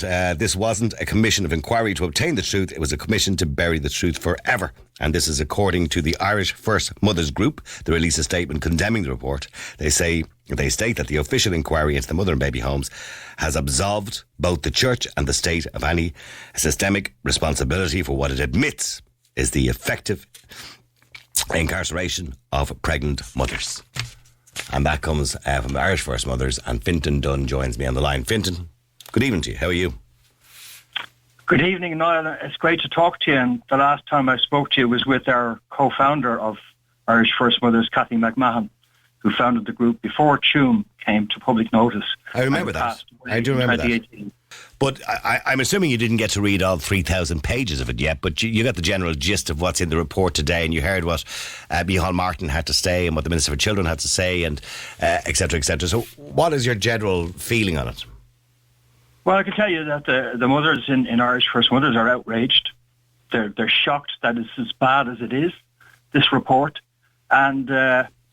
This wasn't a commission of inquiry to obtain the truth, it was a commission to bury the truth forever. And this is according to the Irish First Mothers Group. They released a statement condemning the report. They state that the official inquiry into the mother and baby homes has absolved both the church and the state of any systemic responsibility for what it admits is the effective incarceration of pregnant mothers. And that comes from the Irish First Mothers, and Fintan Dunne joins me on the line. Fintan, good evening to you. How are you? Good evening, Niall. It's great to talk to you. And the last time I spoke to you was with our co-founder of Irish First Mothers, Cathy McMahon, who founded the group before Tuam came to public notice. I remember that. I do remember that. But I'm assuming you didn't get to read all 3,000 pages of it yet, but you got the general gist of what's in the report today, and you heard what Micheál Martin had to say and what the Minister for Children had to say, and et cetera, et cetera. So what is your general feeling on it? Well, I can tell you that the mothers in Irish First Mothers are outraged. They're shocked that it's as bad as it is, this report. And,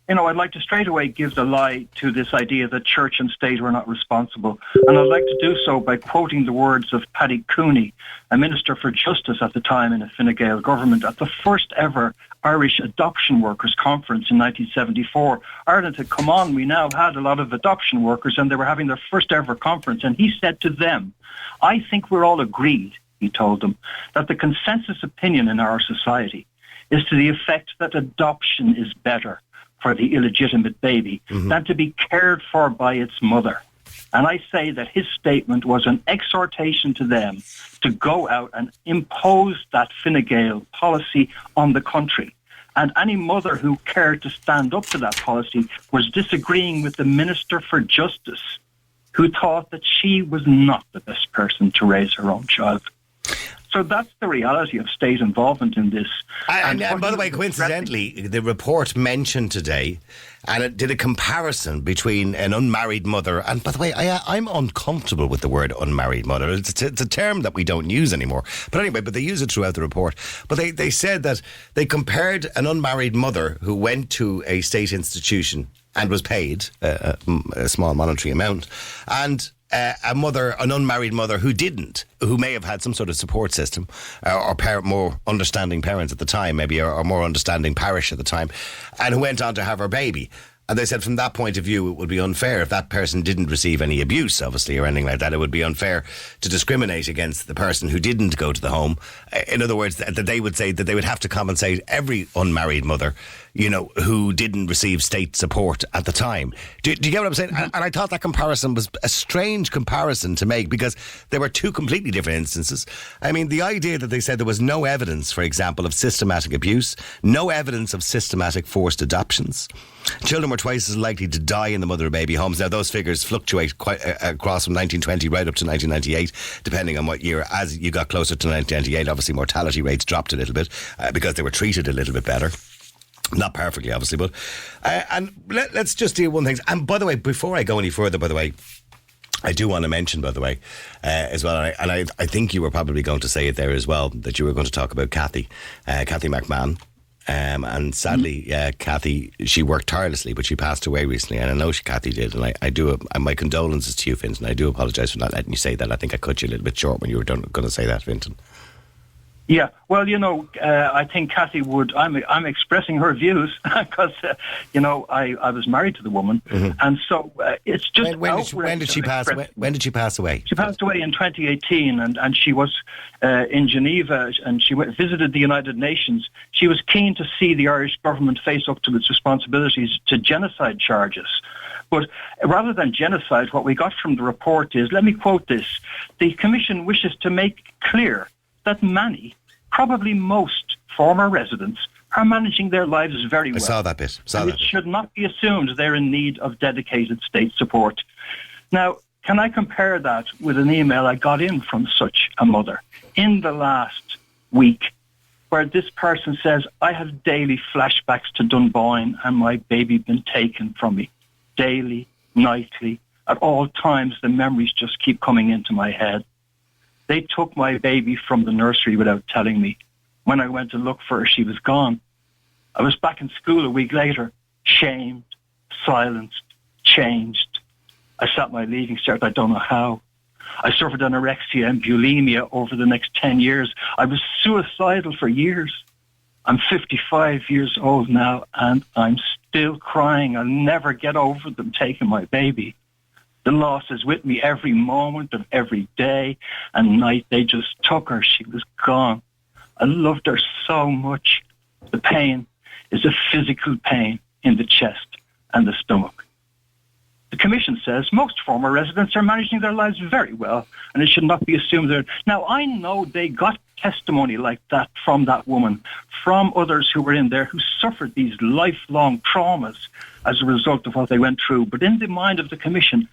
I'd like to straight away give the lie to this idea that church and state were not responsible. And I'd like to do so by quoting the words of Paddy Cooney, a Minister for Justice at the time in a Fine Gael government, at the first ever Irish Adoption Workers Conference in 1974. Ireland had come on. We now had a lot of adoption workers, and they were having their first ever conference. And he said to them, "I think we're all agreed," he told them, "that the consensus opinion in our society is to the effect that adoption is better for the illegitimate baby than to be cared for by its mother." And I say that his statement was an exhortation to them to go out and impose that Fine Gael policy on the country. And any mother who cared to stand up to that policy was disagreeing with the Minister for Justice, who thought that she was not the best person to raise her own child. So that's the reality of state involvement in this. And by the way, coincidentally, the report mentioned today, and it did a comparison between an unmarried mother, and by the way, I'm uncomfortable with the word unmarried mother. It's a term that we don't use anymore. But anyway, they use it throughout the report. But they said that they compared an unmarried mother who went to a state institution and was paid a small monetary amount, and an unmarried mother who didn't, who may have had some sort of support system, or more understanding parents at the time, maybe, or more understanding parish at the time, and who went on to have her baby. And they said from that point of view, it would be unfair if that person didn't receive any abuse, obviously, or anything like that. It would be unfair to discriminate against the person who didn't go to the home. In other words, that they would say that they would have to compensate every unmarried mother, who didn't receive state support at the time. Do you get what I'm saying? And I thought that comparison was a strange comparison to make, because there were two completely different instances. I mean, the idea that they said there was no evidence, for example, of systematic abuse, no evidence of systematic forced adoptions. Children were twice as likely to die in the mother and baby homes. Now, those figures fluctuate quite across from 1920 right up to 1998, depending on what year. As you got closer to 1998, obviously mortality rates dropped a little bit because they were treated a little bit better. Not perfectly, obviously, but and let's just deal with one thing. And by the way, before I go any further, by the way, I do want to mention, by the way, as well, and I think you were probably going to say it there as well, that you were going to talk about Cathy McMahon. And sadly, Cathy, she worked tirelessly, but she passed away recently, and I know Cathy did, and I do my condolences to you, Fintan. I do apologise for not letting you say that. I think I cut you a little bit short when you were going to say that, Fintan. Yeah, well, I think Cathy would. I'm expressing her views because, I was married to the woman, and so it's just. When did she pass? When did she pass away? She passed away in 2018, and she was in Geneva, and she visited the United Nations. She was keen to see the Irish government face up to its responsibilities to genocide charges. But rather than genocide, what we got from the report is, let me quote this: the Commission wishes to make clear that many, probably most, former residents are managing their lives very well. I saw that bit. It should not be assumed they're in need of dedicated state support. Now, can I compare that with an email I got in from such a mother in the last week, where this person says, "I have daily flashbacks to Dunboyne and my baby been taken from me. Daily, nightly, at all times the memories just keep coming into my head. They took my baby from the nursery without telling me. When I went to look for her, she was gone. I was back in school a week later, shamed, silenced, changed. I sat my leaving cert, I don't know how. I suffered anorexia and bulimia over the next 10 years. I was suicidal for years. I'm 55 years old now, and I'm still crying. I'll never get over them taking my baby. The loss is with me every moment of every day and night. They just took her. She was gone. I loved her so much. The pain is a physical pain in the chest and the stomach. The Commission says most former residents are managing their lives very well, and it should not be assumed that... Now, I know they got testimony like that from that woman, from others who were in there who suffered these lifelong traumas as a result of what they went through. But in the mind of the Commission,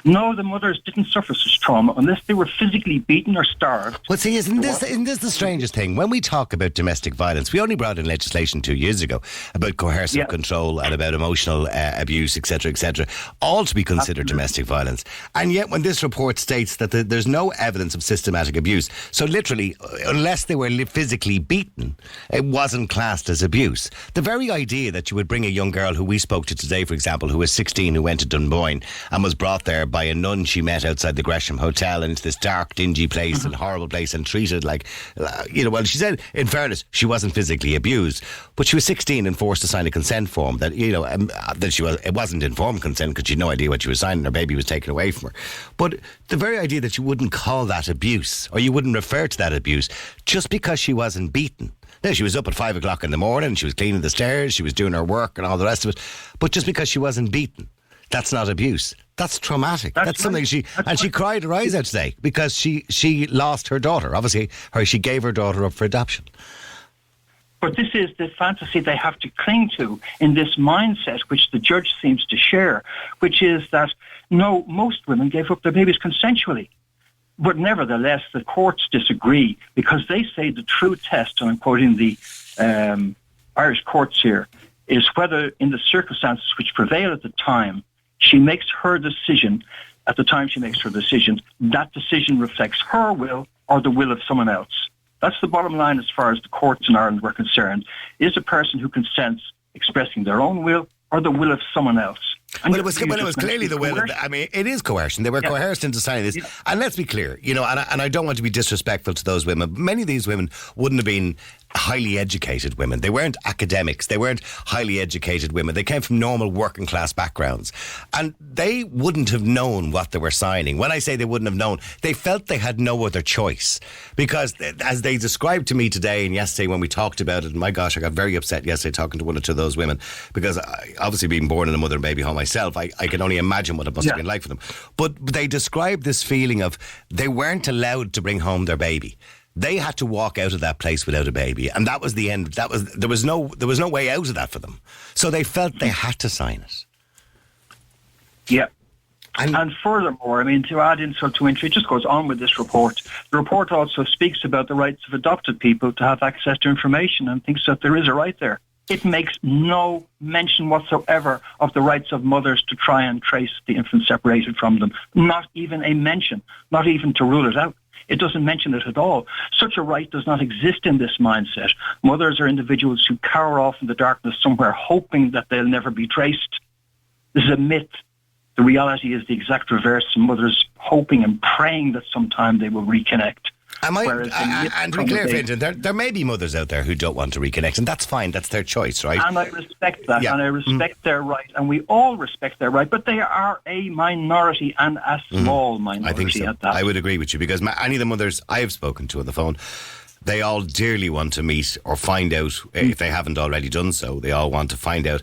no, the mothers didn't suffer such trauma unless they were physically beaten or starved. Well, see, isn't this the strangest thing? When we talk about domestic violence, we only brought in legislation 2 years ago about coercive control and about emotional abuse, etc., all to be considered domestic violence. And yet when this report states that there's no evidence of systematic abuse, so literally, unless they were physically beaten, it wasn't classed as abuse. The very idea that you would bring a young girl who we spoke to today, for example, who was 16, who went to Dunne and was brought there by a nun she met outside the Gresham Hotel, and it's this dark, dingy place and horrible place, and treated like, well, she said, in fairness, she wasn't physically abused, but she was 16 and forced to sign a consent form that, it wasn't informed consent because she had no idea what she was signing. Her baby was taken away from her. But the very idea that you wouldn't call that abuse, or you wouldn't refer to that abuse, just because she wasn't beaten. Now, she was up at 5 o'clock in the morning, she was cleaning the stairs, she was doing her work and all the rest of it, but just because she wasn't beaten, that's not abuse. That's traumatic. That's something she cried her eyes out today because she lost her daughter. Obviously, she gave her daughter up for adoption. But this is the fantasy they have to cling to in this mindset, which the judge seems to share, which is that, no, most women gave up their babies consensually. But nevertheless, the courts disagree because they say the true test, and I'm quoting the Irish courts here, is whether in the circumstances which prevail at the time, she makes her decision, at the time she makes her decision, that decision reflects her will or the will of someone else. That's the bottom line as far as the courts in Ireland were concerned. Is a person who consents expressing their own will or the will of someone else? Well, it was clearly the will. It is coercion. They were coerced into signing this. Yeah. And let's be clear, and I don't want to be disrespectful to those women. Many of these women wouldn't have been highly educated women. They weren't academics. They weren't highly educated women. They came from normal working class backgrounds. And they wouldn't have known what they were signing. When I say they wouldn't have known, they felt they had no other choice. Because as they described to me today and yesterday when we talked about it, and my gosh, I got very upset yesterday talking to one or two of those women, because obviously being born in a mother and baby home myself, I can only imagine what it must have been like for them. But they described this feeling of they weren't allowed to bring home their baby. They had to walk out of that place without a baby, and that was the end. There was no way out of that for them. So they felt they had to sign it. Yeah. And furthermore, to add insult to injury, it just goes on with this report. The report also speaks about the rights of adopted people to have access to information and thinks that there is a right there. It makes no mention whatsoever of the rights of mothers to try and trace the infant separated from them. Not even a mention, not even to rule it out. It doesn't mention it at all. Such a right does not exist in this mindset. Mothers are individuals who cower off in the darkness somewhere hoping that they'll never be traced. This is a myth. The reality is the exact reverse. Mothers hoping and praying that sometime they will reconnect. And to be clear, Fintan, there may be mothers out there who don't want to reconnect, and that's fine. That's their choice, right? And I respect that, and I respect their right, and we all respect their right, but they are a minority, and a small minority. I think so. At that. I would agree with you, because any of the mothers I have spoken to on the phone, they all dearly want to meet or find out, if they haven't already done so, they all want to find out,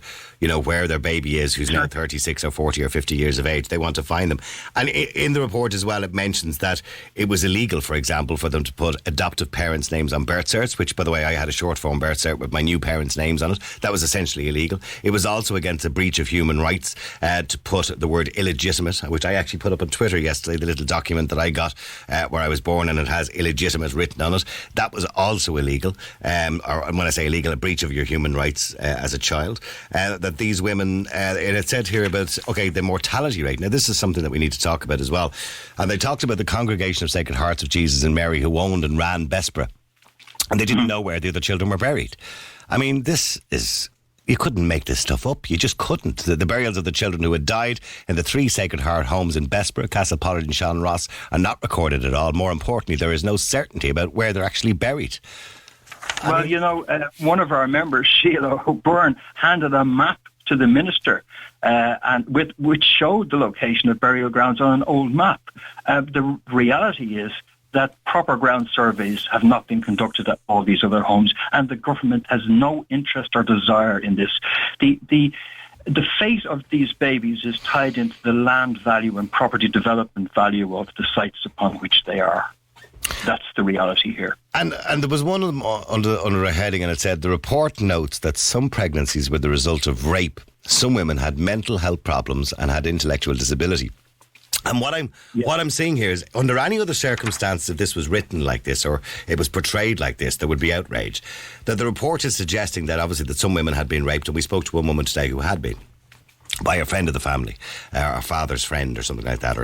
where their baby is, who's now 36 or 40 or 50 years of age. They want to find them. And in the report as well, it mentions that it was illegal, for example, for them to put adoptive parents' names on birth certs, which, by the way, I had a short form birth cert with my new parents' names on it. That was essentially illegal. It was also against a breach of human rights to put the word illegitimate, which I actually put up on Twitter yesterday, the little document that I got where I was born, and it has illegitimate written on it. That was also illegal, or when I say illegal, a breach of your human rights as a child. That these women, it said here about, the mortality rate. Now, this is something that we need to talk about as well. And they talked about the Congregation of Sacred Hearts of Jesus and Mary, who owned and ran Bessborough. And they didn't know where the other children were buried. This is You couldn't make this stuff up. You just couldn't. The burials of the children who had died in the 3 Sacred Heart homes in Bessborough, Castlepollard and Sean Ross are not recorded at all. More importantly, there is no certainty about where they're actually buried. Well, one of our members, Sheila O'Byrne, handed a map to the minister which showed the location of burial grounds on an old map. The reality is that proper ground surveys have not been conducted at all these other homes, and the government has no interest or desire in this. The fate of these babies is tied into the land value and property development value of the sites upon which they are. That's the reality here. And there was one of them under a heading, and it said, the report notes that some pregnancies were the result of rape. Some women had mental health problems and had intellectual disability. And what I'm seeing here is, under any other circumstance, if this was written like this or it was portrayed like this, there would be outrage. That the report is suggesting that obviously that some women had been raped, and we spoke to one woman today who had been, by a friend of the family, our father's friend or something like that,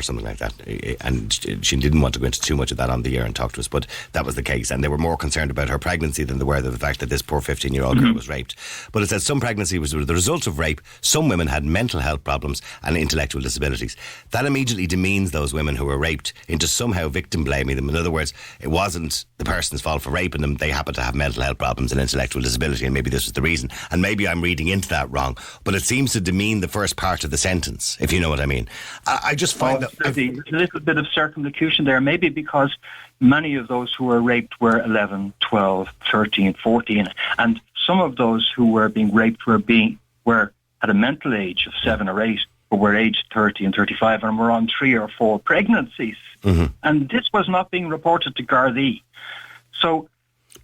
and she didn't want to go into too much of that on the air and talk to us, but that was the case, and they were more concerned about her pregnancy than they were the fact that this poor 15-year-old girl was raped. But it says some pregnancy was the result of rape. Some women had mental health problems and intellectual disabilities. That immediately demeans those women who were raped into somehow victim blaming them. In other words, it wasn't the person's fault for raping them. They happened to have mental health problems and intellectual disability, and maybe this was the reason. And maybe I'm reading into that wrong, but it seems to demean the first part of the sentence, if you know what I mean. I just find that there's a little bit of circumlocution there, maybe because many of those who were raped were 11, 12, 13, 14, and some of those who were being raped were at a mental age of 7 or 8, but were aged 30 and 35 and were on 3 or 4 pregnancies. And this was not being reported to Gardaí.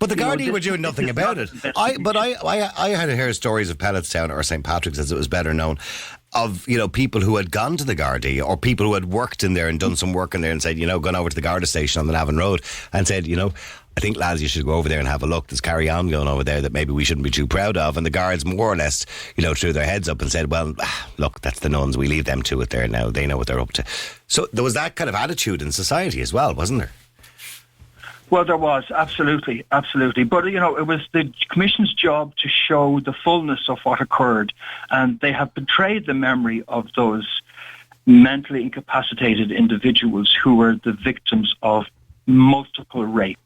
But the Gardaí were doing nothing about it. I had to hear stories of Pelletstown, or St. Patrick's as it was better known, of people who had gone to the Gardaí, or people who had worked in there and done some work in there and said, gone over to the Garda station on the Navan Road and said, I think, lads, you should go over there and have a look. There's carry on going over there that maybe we shouldn't be too proud of. And the guards more or less, threw their heads up and said, well, look, that's the nuns. We leave them to it there now. They know what they're up to. So there was that kind of attitude in society as well, wasn't there? Well, there was, absolutely. But, it was the Commission's job to show the fullness of what occurred, and they have betrayed the memory of those mentally incapacitated individuals who were the victims of multiple rapes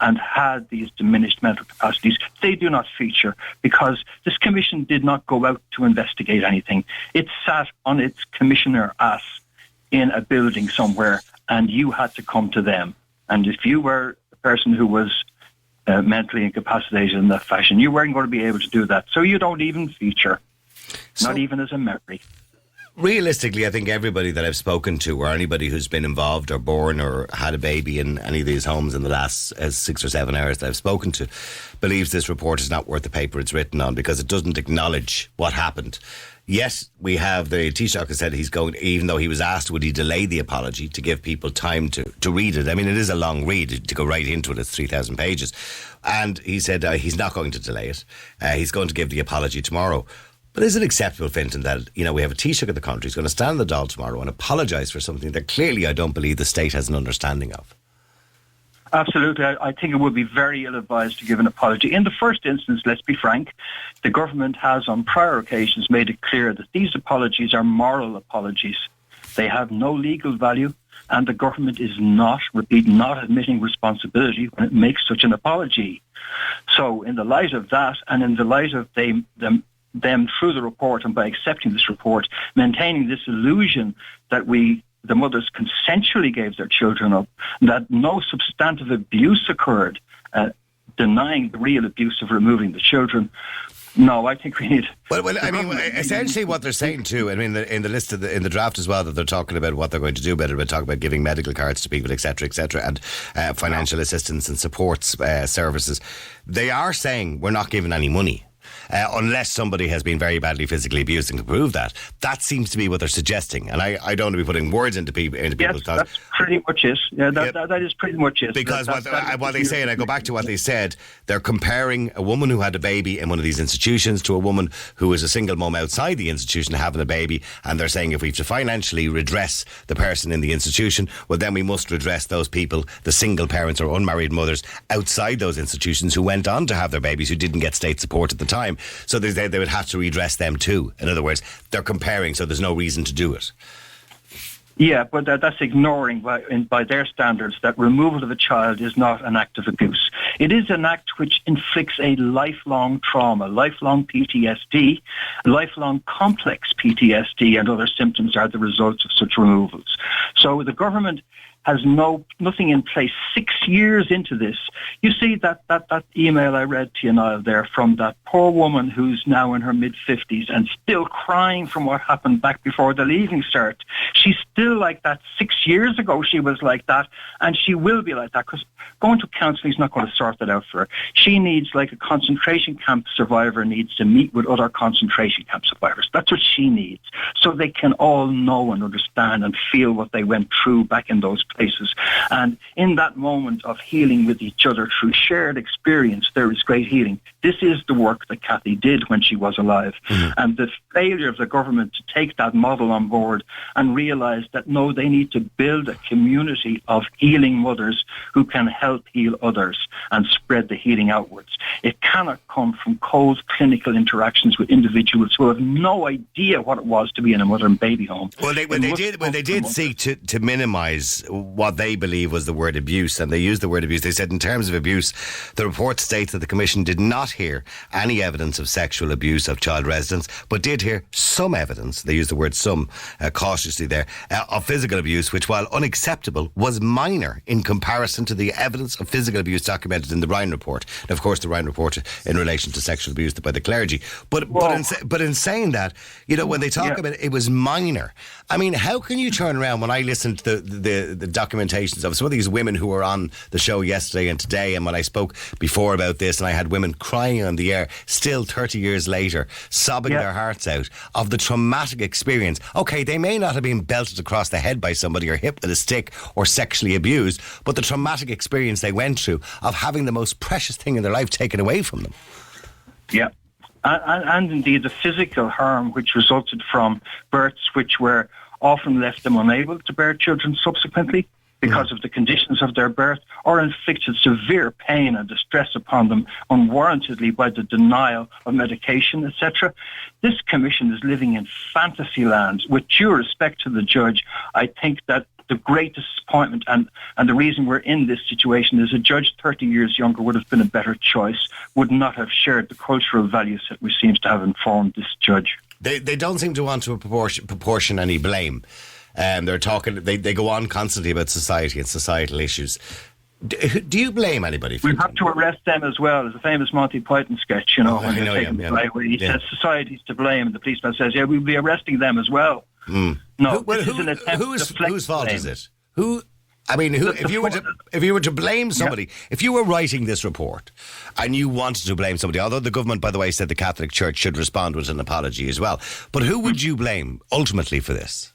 and had these diminished mental capacities. They do not feature because this Commission did not go out to investigate anything. It sat on its commissioner ass in a building somewhere, and you had to come to them. And if you were a person who was mentally incapacitated in that fashion, you weren't going to be able to do that. So you don't even feature, not even as a memory. Realistically, I think everybody that I've spoken to, or anybody who's been involved or born or had a baby in any of these homes in the last 6 or 7 hours that I've spoken to, believes this report is not worth the paper it's written on because it doesn't acknowledge what happened. Yes, we have the Taoiseach has said he's going, even though he was asked would he delay the apology to give people time to read it. I mean, it is a long read to go right into it. It's 3,000 pages. And he said he's not going to delay it. He's going to give the apology tomorrow. But is it acceptable, Fintan, that we have a Taoiseach of the country who's going to stand in the Dáil tomorrow and apologise for something that clearly I don't believe the state has an understanding of? Absolutely. I think it would be very ill-advised to give an apology. In the first instance, let's be frank, the government has on prior occasions made it clear that these apologies are moral apologies. They have no legal value, and the government is not admitting responsibility when it makes such an apology. So in the light of that, and in the light of them through the report and by accepting this report, maintaining this illusion that the mothers consensually gave their children up, that no substantive abuse occurred, denying the real abuse of removing the children. No, I think we need... Well, I mean, essentially what they're saying too, I mean, in the list, in the draft as well, that they're talking about what they're going to do better, but talk about giving medical cards to people, etc., and financial assistance and supports services. They are saying we're not giving any money. Unless somebody has been very badly physically abused and can prove that. That seems to be what they're suggesting. And I don't want to be putting words into people's yes, that's pretty much it. Yeah, that is pretty much it. Because what they say, and I go back to what they said, they're comparing a woman who had a baby in one of these institutions to a woman who is a single mum outside the institution having a baby, and they're saying if we have to financially redress the person in the institution, well then we must redress those people, the single parents or unmarried mothers outside those institutions who went on to have their babies who didn't get state support at the time. time. So they would have to redress them too. In other words, they're comparing, so there's no reason to do it. Yeah, but that's ignoring by their standards that removal of a child is not an act of abuse. It is an act which inflicts a lifelong trauma, lifelong PTSD, lifelong complex PTSD, and other symptoms are the results of such removals. So the government has nothing in place 6 years into this. You see that email I read to you, Niall, there from that poor woman who's now in her mid-50s and still crying from what happened back before the Leaving Cert. She's still like that. 6 years ago she was like that, and she will be like that, because going to counselling is not going to sort it out for her. She needs, like a concentration camp survivor needs to meet with other concentration camp survivors. That's what she needs, so they can all know and understand and feel what they went through back in those places. And in that moment of healing with each other through shared experience, there is great healing. This is the work that Kathy did when she was alive. Mm-hmm. And the failure of the government to take that model on board and realise that, no, they need to build a community of healing mothers who can help heal others and spread the healing outwards. It cannot come from cold clinical interactions with individuals who have no idea what it was to be in a mother and baby home. Well, they did seek to minimise what they believe was the word abuse, and they used the word abuse. They said, in terms of abuse, the report states that the Commission did not hear any evidence of sexual abuse of child residents, but did hear some evidence, they used the word some cautiously there, of physical abuse, which, while unacceptable, was minor in comparison to the evidence of physical abuse documented in the Ryan report. And of course, the Ryan report in relation to sexual abuse by the clergy. But in saying that, when they talk about it was minor. I mean, how can you turn around, when I listened to the documentations of some of these women who were on the show yesterday and today, and when I spoke before about this, and I had women crying on the air, still 30 years later, sobbing their hearts out of the traumatic experience. Okay, they may not have been belted across the head by somebody or hit with a stick or sexually abused, but the traumatic experience they went through of having the most precious thing in their life taken away from them. Yeah. And indeed the physical harm which resulted from births which were often left them unable to bear children subsequently because of the conditions of their birth, or inflicted severe pain and distress upon them unwarrantedly by the denial of medication, etc. This commission is living in fantasy land. With due respect to the judge, I think that the great disappointment and the reason we're in this situation is a judge 30 years younger would have been a better choice, would not have shared the cultural values that we seems to have informed this judge. They don't seem to want to proportion any blame. They're talking. They go on constantly about society and societal issues. Do you blame anybody? We have to arrest them as well. There's a famous Monty Python sketch, when they're taken away, where he says society's to blame, and the policeman says, "Yeah, we'll be arresting them as well." Mm. No, whose fault is it? If you were to blame somebody, if you were writing this report and you wanted to blame somebody, although the government, by the way, said the Catholic Church should respond with an apology as well, but who would you blame ultimately for this?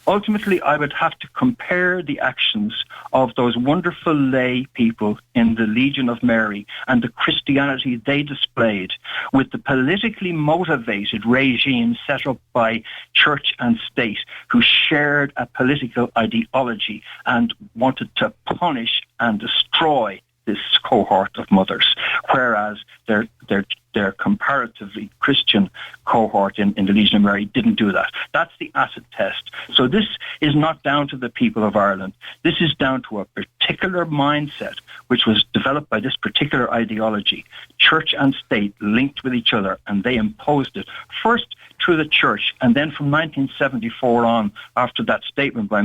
Ultimately, I would have to compare the actions of those wonderful lay people in the Legion of Mary and the Christianity they displayed with the politically motivated regime set up by church and state who shared a political ideology and wanted to punish and destroy this cohort of mothers, whereas their comparatively Christian cohort in the Legion of Mary didn't do that. That's the acid test. So this is not down to the people of Ireland. This is down to a particular mindset which was developed by this particular ideology. Church and state linked with each other, and they imposed it first through the church, and then from 1974 on, after that statement by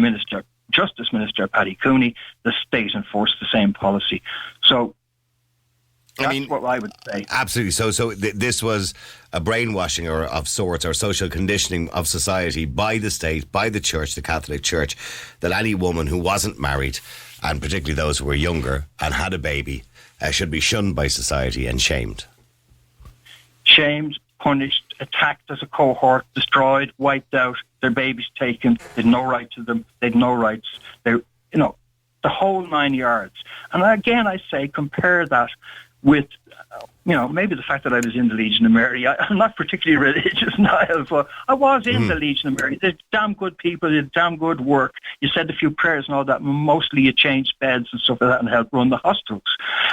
Justice Minister Paddy Cooney, the state enforced the same policy. So that's what I would say. Absolutely. So this was a brainwashing of sorts, or social conditioning of society by the state, by the church, the Catholic Church, that any woman who wasn't married, and particularly those who were younger and had a baby, should be shunned by society and shamed. Shamed, punished, attacked as a cohort, destroyed, wiped out, their babies taken, they'd no right to them, they'd no rights, the whole 9 yards. And again, I say, compare that with, maybe the fact that I was in the Legion of Mary. I'm not particularly religious, Niall, but I was in the Legion of Mary. They're damn good people, they did damn good work. You said a few prayers and all that, mostly you changed beds and stuff like that and helped run the hospitals.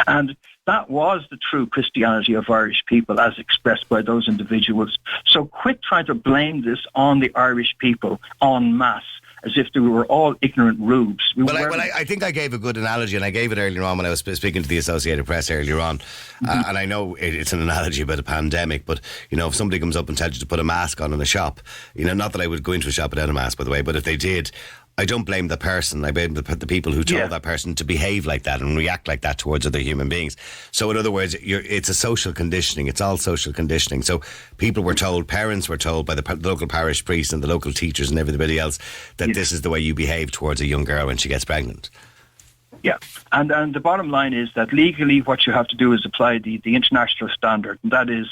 And That was the true Christianity of Irish people as expressed by those individuals. So quit trying to blame this on the Irish people en masse, as if they were all ignorant rubes. I think I gave a good analogy, and I gave it earlier on when I was speaking to the Associated Press earlier on. And I know it's an analogy about a pandemic, but, if somebody comes up and tells you to put a mask on in a shop, not that I would go into a shop without a mask, by the way, but if they did, I don't blame the person. I blame the people who told that person to behave like that and react like that towards other human beings. So in other words, it's a social conditioning. It's all social conditioning. So people were told, parents were told by the local parish priest and the local teachers and everybody else that this is the way you behave towards a young girl when she gets pregnant. Yeah, and the bottom line is that legally what you have to do is apply the international standard, and that is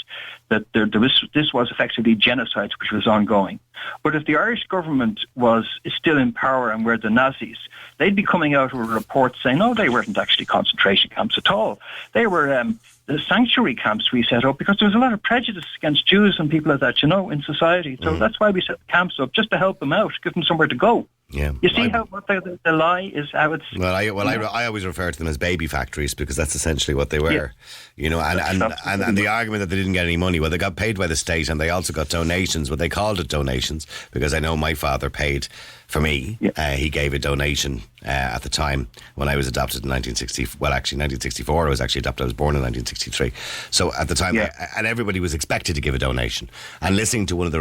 that this was effectively genocide which was ongoing. But if the Irish government is still in power and were the Nazis, they'd be coming out with a report saying, no, they weren't actually concentration camps at all. They were the sanctuary camps we set up because there was a lot of prejudice against Jews and people like that, in society. So that's why we set the camps up, just to help them out, give them somewhere to go. Yeah, you see what the lie is, how it's... I always refer to them as baby factories because that's essentially what they were. And the argument that they didn't get any money, well, they got paid by the state and they also got donations, but they called it donations because I know my father paid for me. He gave a donation at the time when I was adopted in 1964. I was actually adopted. I was born in 1963. So at the time, and everybody was expected to give a donation. And listening to one of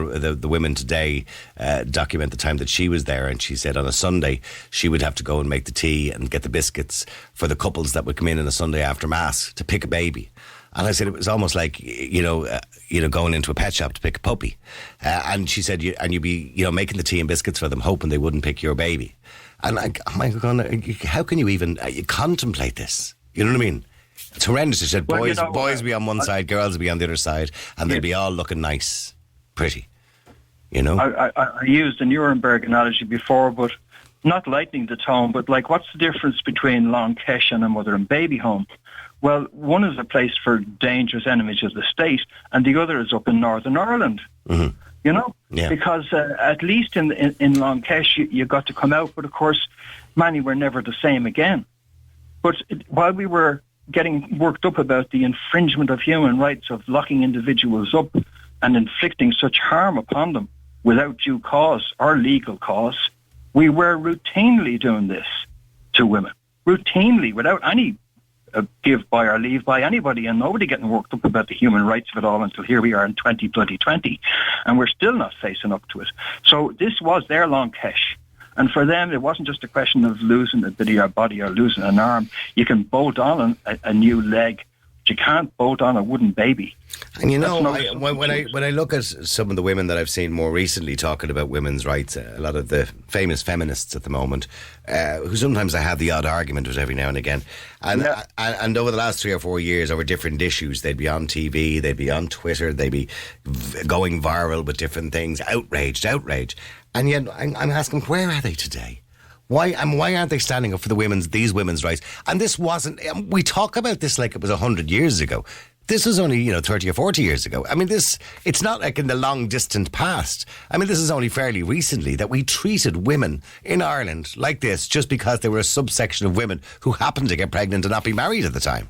the women today document the time that she was there, and she said on a Sunday she would have to go and make the tea and get the biscuits for the couples that would come in on a Sunday after Mass to pick a baby. And I said it was almost like going into a pet shop to pick a puppy. And she said you'd be making the tea and biscuits for them, hoping they wouldn't pick your baby. And how can you even contemplate this? You know what I mean? It's horrendous. She said boys be on one side, girls be on the other side, and they'd be all looking nice, pretty. I used the Nuremberg analogy before, but not lightening the tone, but what's the difference between Long Kesh and a mother and baby home? Well, one is a place for dangerous enemies of the state, and the other is up in Northern Ireland. Mm-hmm. Because at least in Long Kesh you got to come out, but of course many were never the same again. But while we were getting worked up about the infringement of human rights of locking individuals up and inflicting such harm upon them without due cause or legal cause, we were routinely doing this to women, routinely, without any give by or leave by anybody, and nobody getting worked up about the human rights of it all until here we are in 2020, and we're still not facing up to it. So this was their Long Kesh. And for them, it wasn't just a question of losing a bit of your body or losing an arm. You can bolt on a new leg, but you can't bolt on a wooden baby. And when I look at some of the women that I've seen more recently talking about women's rights, a lot of the famous feminists at the moment, who sometimes I have the odd argument with every now and again, and over the last 3 or 4 years over different issues, they'd be on TV, they'd be on Twitter, they'd be going viral with different things, outrage, and yet I'm asking, where are they today? Why aren't they standing up for these women's rights? And this wasn't. We talk about this like it was 100 years ago. This was only 30 or 40 years ago. I mean, it's not like in the long distant past. I mean, this is only fairly recently that we treated women in Ireland like this just because they were a subsection of women who happened to get pregnant and not be married at the time.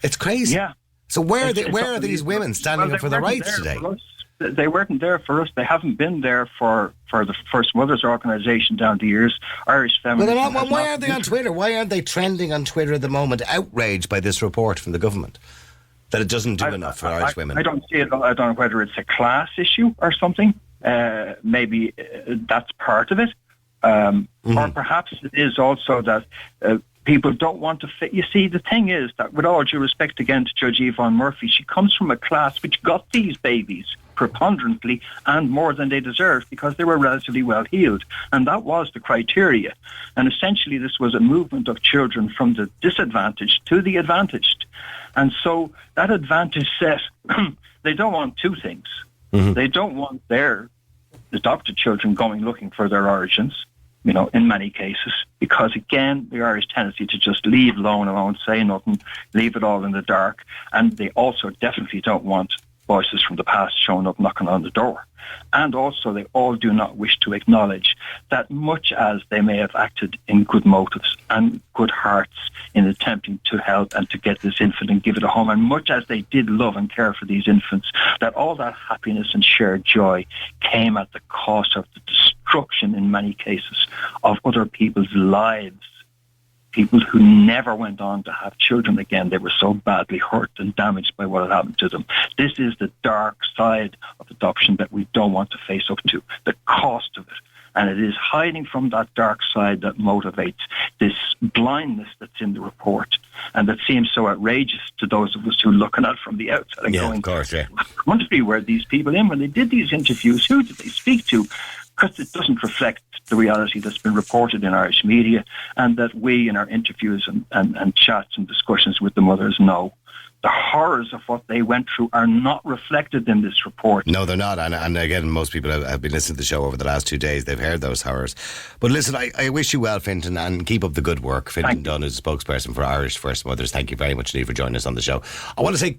It's crazy. Yeah. So where are these women standing up for their rights today? They weren't there for us. They haven't been there for the First Mothers organisation down the years. Irish feminists. Well, why aren't they on Twitter? Why aren't they trending on Twitter at the moment, outraged by this report from the government that it doesn't do enough for Irish women? I don't see it. I don't know whether it's a class issue or something. Maybe that's part of it, or perhaps it is also that. People don't want to fit. You see, the thing is that, with all due respect again to Judge Yvonne Murphy, she comes from a class which got these babies preponderantly and more than they deserved because they were relatively well heeled. And that was the criteria. And essentially this was a movement of children from the disadvantaged to the advantaged. And so that advantage set, they don't want two things. Mm-hmm. They don't want their adopted children going looking for their origins, in many cases, because again, the Irish tendency to just leave alone, say nothing, leave it all in the dark. And they also definitely don't want voices from the past showing up knocking on the door. And also they all do not wish to acknowledge that much as they may have acted in good motives and good hearts in attempting to help and to get this infant and give it a home, and much as they did love and care for these infants, that all that happiness and shared joy came at the cost of the destruction, in many cases, of other people's lives. People who never went on to have children again. They were so badly hurt and damaged by what had happened to them. This is the dark side of adoption that we don't want to face up to, the cost of it. And it is hiding from that dark side that motivates this blindness that's in the report and that seems so outrageous to those of us who are looking at it from the outside and going, of course, yeah. Wonderfully, were these people in when they did these interviews? Who did they speak to? Because it doesn't reflect the reality that's been reported in Irish media, and that we in our interviews and chats and discussions with the mothers know. The horrors of what they went through are not reflected in this report. No, they're not. And again, most people have been listening to the show over the last 2 days. They've heard those horrors. But listen, I wish you well, Fintan, and keep up the good work. Fintan Dunne is a spokesperson for Irish First Mothers. Thank you very much indeed for joining us on the show. I want to say